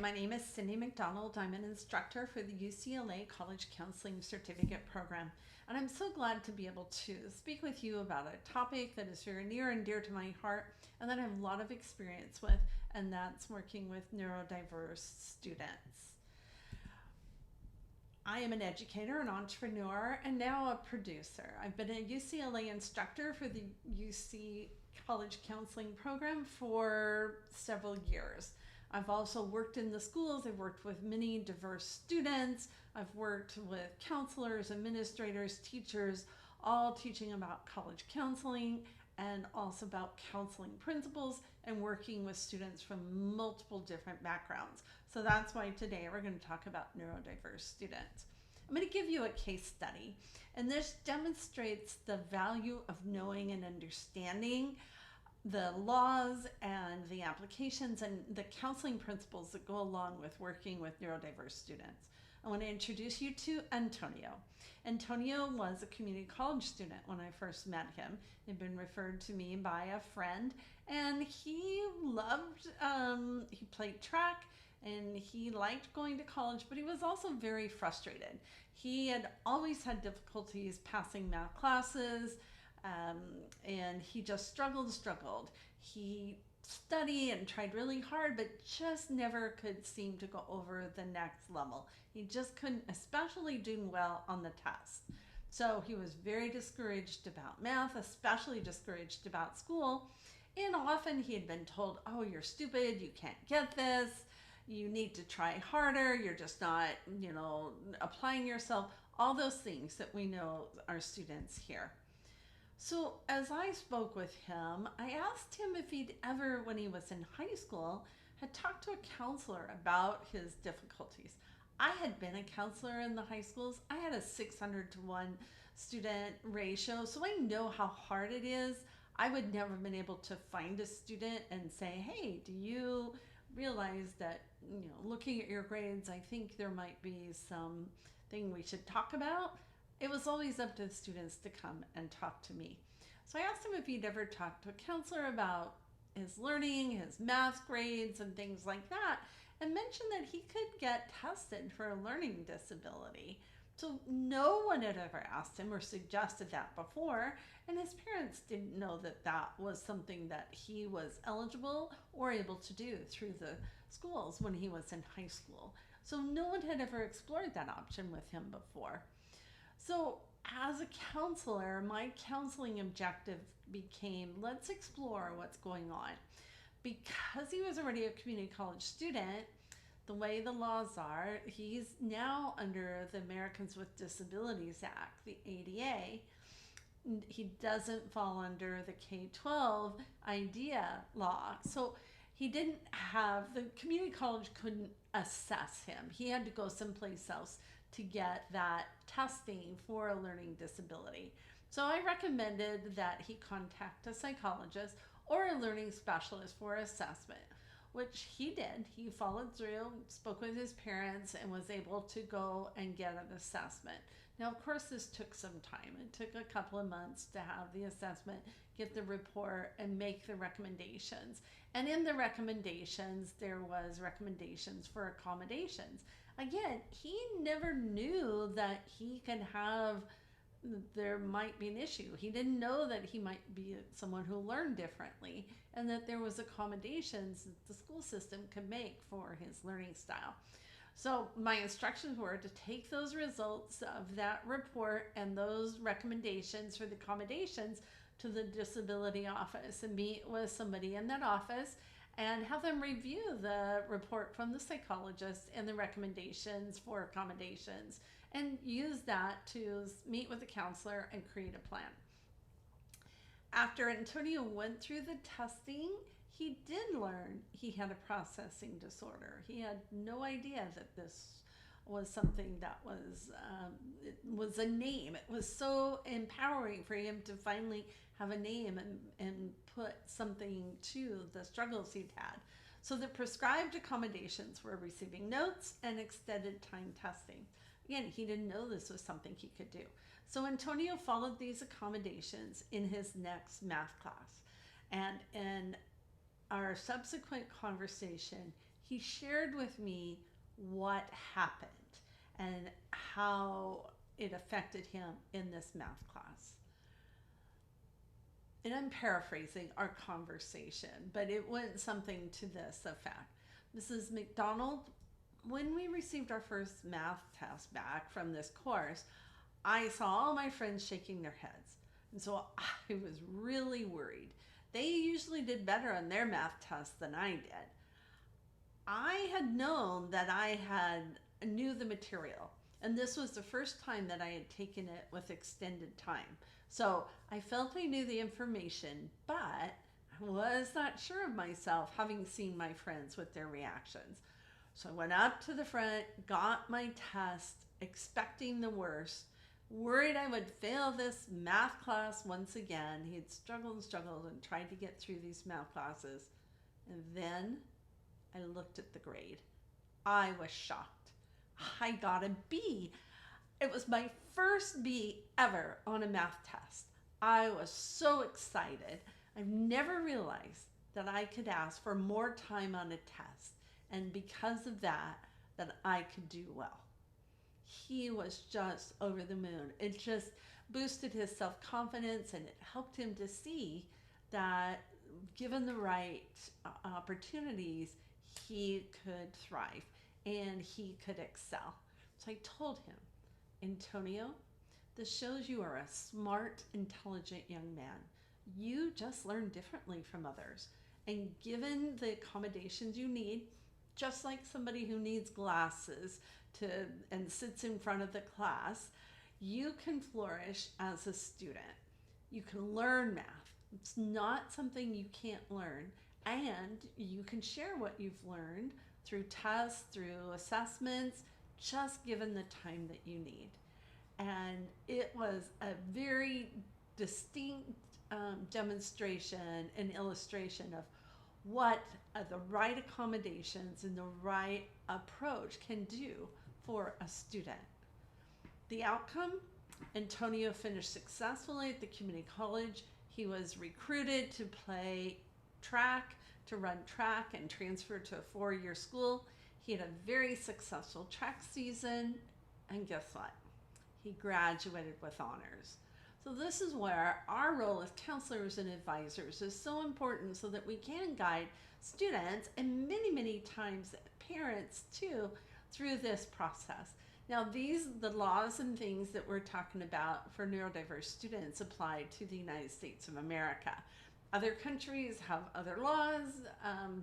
my name is Cyndy McDonald. I'm an instructor for the UCLA College Counseling Certificate Program, and I'm so glad to be able to speak with you about a topic that is very near and dear to my heart and that I have a lot of experience with, and that's working with neurodiverse students. I am an educator, an entrepreneur, and now a producer. I've been a UCLA instructor for the UC College Counseling program for several years. I've also worked in the schools. I've worked with many diverse students. I've worked with counselors, administrators, teachers, all teaching about college counseling and also about counseling principles and working with students from multiple different backgrounds. So that's why today we're going to talk about neurodiverse students. I'm going to give you a case study, and this demonstrates the value of knowing and understanding the laws and the applications and the counseling principles that go along with working with neurodiverse students. I want to introduce you to Antonio. Antonio was a community college student when I first met him. He'd been referred to me by a friend, and he he played track and he liked going to college, but he was also very frustrated. He had always had difficulties passing math classes, and he just struggled. He studied and tried really hard, but just never could seem to go over the next level. He just couldn't, especially doing well on the test. So he was very discouraged about math, especially discouraged about school. And often he had been told, oh, you're stupid, you can't get this, you need to try harder, you're just not, applying yourself, all those things that we know our students hear. So as I spoke with him, I asked him if he'd ever, when he was in high school, had talked to a counselor about his difficulties. I had been a counselor in the high schools. I had a 600-to-1 student ratio, so I know how hard it is. I would never have been able to find a student and say, hey, do you realize that, looking at your grades, I think there might be something we should talk about? It was always up to the students to come and talk to me. So I asked him if he'd ever talked to a counselor about his learning, his math grades, and things like that, and mentioned that he could get tested for a learning disability. So no one had ever asked him or suggested that before, and his parents didn't know that that was something that he was eligible or able to do through the schools when he was in high school. So no one had ever explored that option with him before. So as a counselor, my counseling objective became, let's explore what's going on. Because he was already a community college student, the way the laws are, he's now under the Americans with Disabilities Act, the ADA. He doesn't fall under the K-12 IDEA law. So he didn't have, the community college couldn't assess him. He had to go someplace else to get that testing for a learning disability. So I recommended that he contact a psychologist or a learning specialist for assessment, which he did. He followed through, spoke with his parents, and was able to go and get an assessment. Now, of course, this took some time. It took a couple of months to have the assessment, get the report, and make the recommendations. And in the recommendations, there was recommendations for accommodations. Again, he never knew that he could have, there might be an issue. He didn't know that he might be someone who learned differently and that there was accommodations that the school system could make for his learning style. So my instructions were to take those results of that report and those recommendations for the accommodations to the disability office and meet with somebody in that office and have them review the report from the psychologist and the recommendations for accommodations and use that to meet with the counselor and create a plan. After Antonio went through the testing, he did learn he had a processing disorder. He had no idea that this was something that was, it was a name. It was so empowering for him to finally have a name and put something to the struggles he'd had. So the prescribed accommodations were receiving notes and extended time testing. Again, he didn't know this was something he could do. So Antonio followed these accommodations in his next math class. And in our subsequent conversation, he shared with me what happened and how it affected him in this math class. And I'm paraphrasing our conversation, but it went something to this effect. Mrs. McDonald, when we received our first math test back from this course, I saw all my friends shaking their heads. And so I was really worried. They usually did better on their math tests than I did. I had known that knew the material, and this was the first time that I had taken it with extended time. So I felt I knew the information, but I was not sure of myself, having seen my friends with their reactions. So I went up to the front, got my test, expecting the worst, worried I would fail this math class once again. He had struggled and tried to get through these math classes. And then I looked at the grade. I was shocked. I got a B. It was my first B ever on a math test. I was so excited. I've never realized that I could ask for more time on a test, and because of that I could do well. He was just over the moon. It just boosted his self-confidence, and it helped him to see that given the right opportunities, he could thrive and he could excel. So I told him, Antonio, this shows you are a smart, intelligent young man. You just learn differently from others. And given the accommodations you need, just like somebody who needs glasses and sits in front of the class, you can flourish as a student. You can learn math. It's not something you can't learn. And you can share what you've learned through tests, through assessments, just given the time that you need. And it was a very distinct demonstration and illustration of what the right accommodations and the right approach can do for a student. The outcome, Antonio finished successfully at the community college. He was recruited to run track and transferred to a 4-year school. He had a very successful track season, and guess what? He graduated with honors. So this is where our role as counselors and advisors is so important, so that we can guide students and many times parents too through this process. Now the laws and things that we're talking about for neurodiverse students apply to the United States of America. Other countries have other laws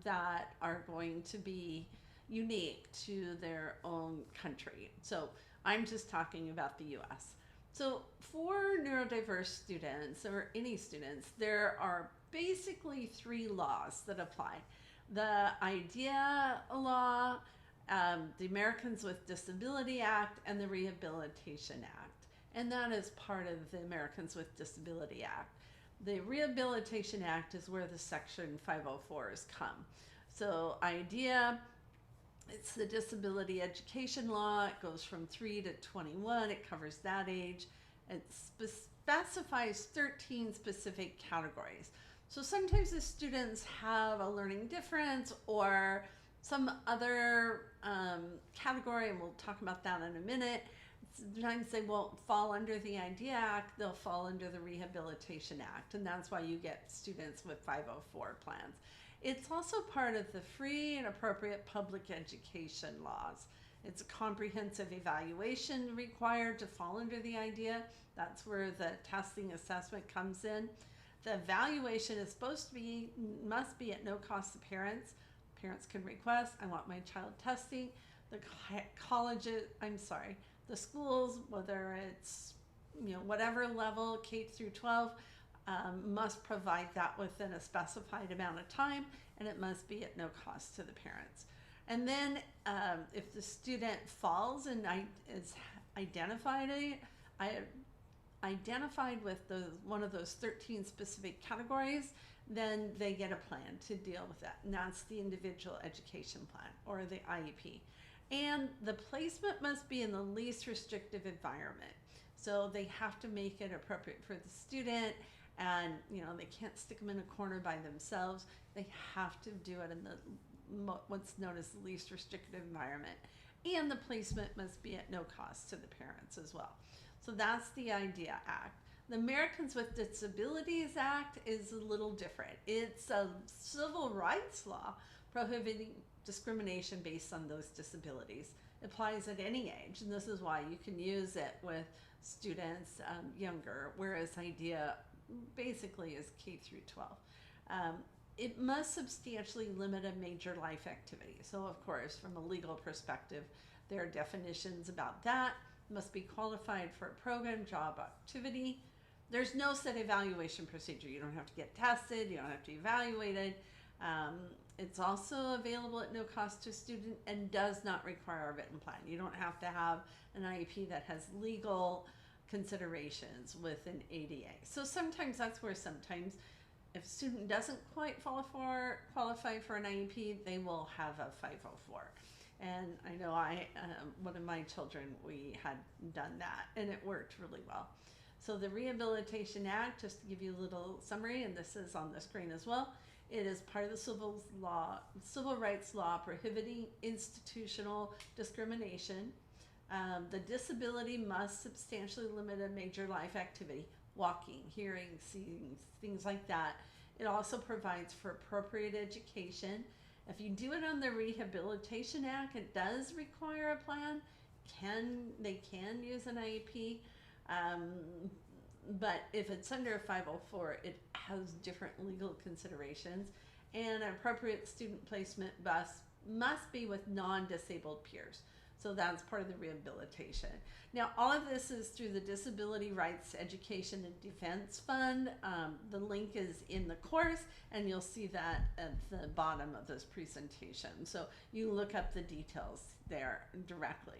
that are going to be unique to their own country. So I'm just talking about the US. So for neurodiverse students, or any students, there are basically 3 laws that apply. The IDEA law, the Americans with Disability Act, and the Rehabilitation Act. And that is part of the Americans with Disability Act. The Rehabilitation Act is where the Section 504s come. So IDEA, it's the disability education law. It goes from 3 to 21. It covers that age. It specifies 13 specific categories. So sometimes the students have a learning difference or some other category, and we'll talk about that in a minute. Sometimes they won't fall under the IDEA Act, they'll fall under the Rehabilitation Act, and that's why you get students with 504 plans. It's also part of the free and appropriate public education laws. It's a comprehensive evaluation required to fall under the IDEA. That's where the testing assessment comes in. The evaluation is must be at no cost to parents. Parents can request, I want my child testing. The the schools, whether it's whatever level, K through 12, must provide that within a specified amount of time, and it must be at no cost to the parents. And then if the student falls and is identified with one of those 13 specific categories, then they get a plan to deal with that. And that's the individual education plan, or the IEP. And the placement must be in the least restrictive environment. So they have to make it appropriate for the student, and they can't stick them in a corner by themselves. They have to do it in the what's known as the least restrictive environment. And the placement must be at no cost to the parents as well. So that's the IDEA Act. The Americans with Disabilities Act is a little different. It's a civil rights law prohibiting discrimination based on those disabilities. It applies at any age, and this is why you can use it with students younger, whereas IDEA basically is K through 12. It must substantially limit a major life activity. So of course, from a legal perspective, there are definitions about that. It must be qualified for a program, job, activity. There's no set evaluation procedure. You don't have to get tested. You don't have to be evaluated. It's also available at no cost to a student and does not require a written plan. You don't have to have an IEP that has legal considerations with an ADA. So sometimes that's where if a student doesn't quite qualify for an IEP, they will have a 504. And I know one of my children, we had done that, and it worked really well. So the Rehabilitation Act, just to give you a little summary, and this is on the screen as well, it is part of the civil rights law prohibiting institutional discrimination. The disability must substantially limit a major life activity, walking, hearing, seeing, things like that. It also provides for appropriate education. If you do it on the Rehabilitation Act, it does require a plan. They can use an IEP, but if it's under a 504, it has different legal considerations, and appropriate student placement must be with non-disabled peers. So that's part of the rehabilitation. Now, all of this is through the Disability Rights Education and Defense Fund. The link is in the course, and you'll see that at the bottom of this presentation. So you look up the details there directly.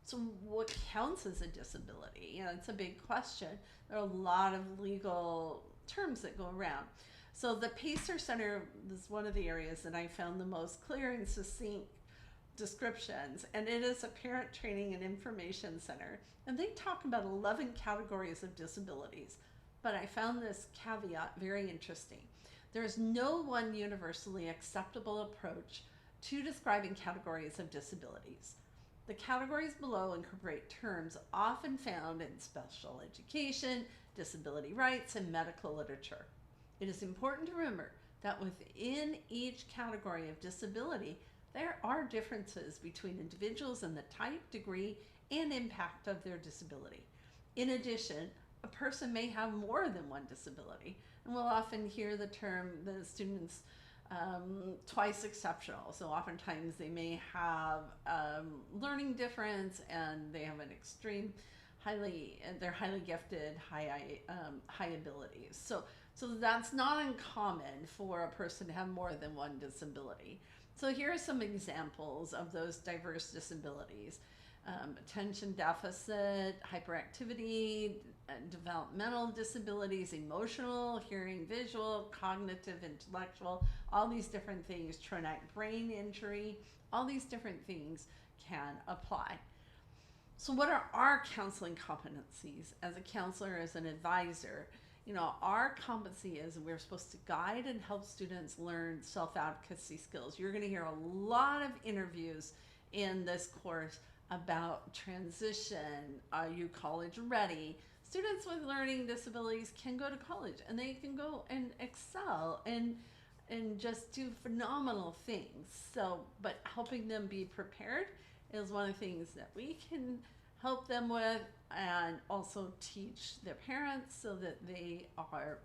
So what counts as a disability? You know, it's a big question. There are a lot of legal terms that go around. So the PACER Center is one of the areas that I found the most clear and succinct descriptions, and it is a parent training and information center, and they talk about 11 categories of disabilities. But I found this caveat very interesting. There is no one universally acceptable approach to describing categories of disabilities. The categories below incorporate terms often found in special education, disability rights, and medical literature. It is important to remember that within each category of disability, there are differences between individuals and the type, degree, and impact of their disability. In addition, a person may have more than one disability, and we'll often hear the term, the students twice exceptional. So oftentimes they may have learning difference, and they have an extreme, they're highly gifted, high abilities. So that's not uncommon for a person to have more than one disability. So here are some examples of those diverse disabilities. Attention deficit, hyperactivity, developmental disabilities, emotional, hearing, visual, cognitive, intellectual, all these different things, traumatic brain injury, all these different things can apply. So what are our counseling competencies as a counselor, as an advisor? You know, our competency is we're supposed to guide and help students learn self-advocacy skills. You're going to hear a lot of interviews in this course about transition. Are you college ready? Students with learning disabilities can go to college, and they can go and excel and just do phenomenal things. So, but helping them be prepared is one of the things that we can help them with, and also teach their parents so that they are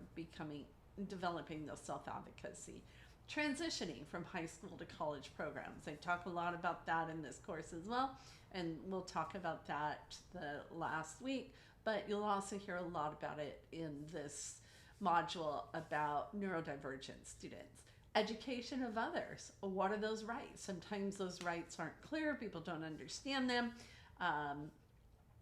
developing the self-advocacy. Transitioning from high school to college programs. I talk a lot about that in this course as well, and we'll talk about that the last week, but you'll also hear a lot about it in this module about neurodivergent students. Education of others. What are those rights? Sometimes those rights aren't clear, people don't understand them.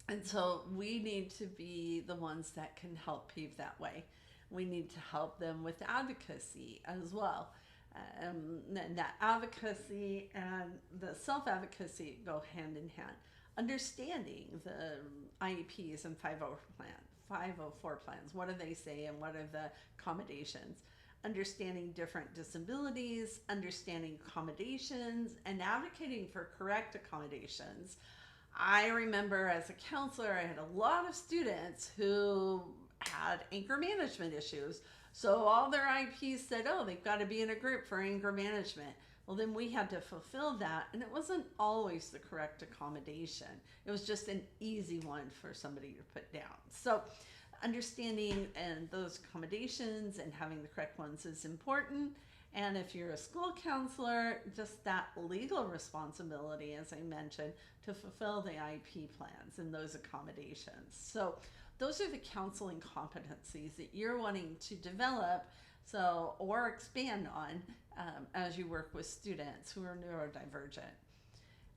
And so we need to be the ones that can help pave that way. We need to help them with advocacy as well. And that advocacy and the self-advocacy go hand in hand. Understanding the IEPs and 504 plans. What do they say, and what are the accommodations? understanding different disabilities, understanding accommodations, and advocating for correct accommodations. I remember as a counselor, I had a lot of students who had anger management issues. So all their IPs said, oh, they've got to be in a group for anger management. Well, then we had to fulfill that, and it wasn't always the correct accommodation. It was just an easy one for somebody to put down. So understanding and those accommodations and having the correct ones is important. And if you're a school counselor, just that legal responsibility, as I mentioned, to fulfill the IEP plans and those accommodations. So those are the counseling competencies that you're wanting to develop or expand on as you work with students who are neurodivergent.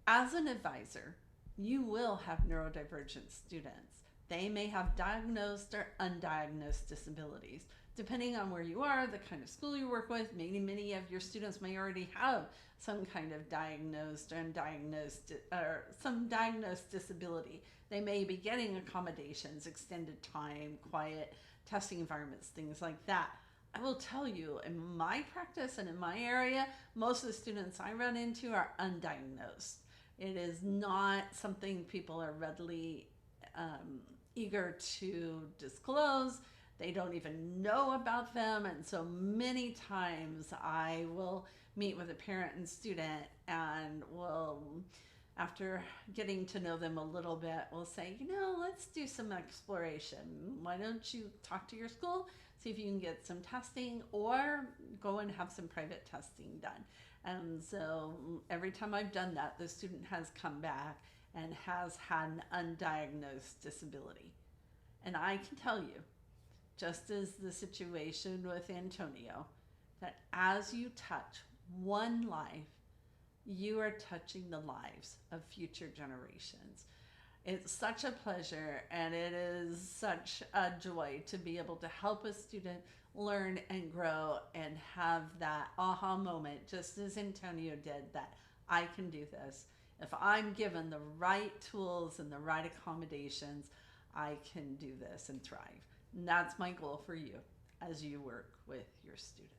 As an advisor, you will have neurodivergent students. They may have diagnosed or undiagnosed disabilities. Depending on where you are, the kind of school you work with, many of your students may already have some kind of diagnosed or undiagnosed or some diagnosed disability. They may be getting accommodations, extended time, quiet testing environments, things like that. I will tell you, in my practice and in my area, most of the students I run into are undiagnosed. It is not something people are readily eager to disclose. They don't even know about them. And so many times I will meet with a parent and student and will, after getting to know them a little bit, we'll say, let's do some exploration. Why don't you talk to your school, see if you can get some testing, or go and have some private testing done. And so every time I've done that, the student has come back and has had an undiagnosed disability. And I can tell you, just as the situation with Antonio, that as you touch one life, you are touching the lives of future generations. It's such a pleasure, and it is such a joy to be able to help a student learn and grow and have that aha moment, just as Antonio did, that I can do this. If I'm given the right tools and the right accommodations, I can do this and thrive. And that's my goal for you as you work with your students.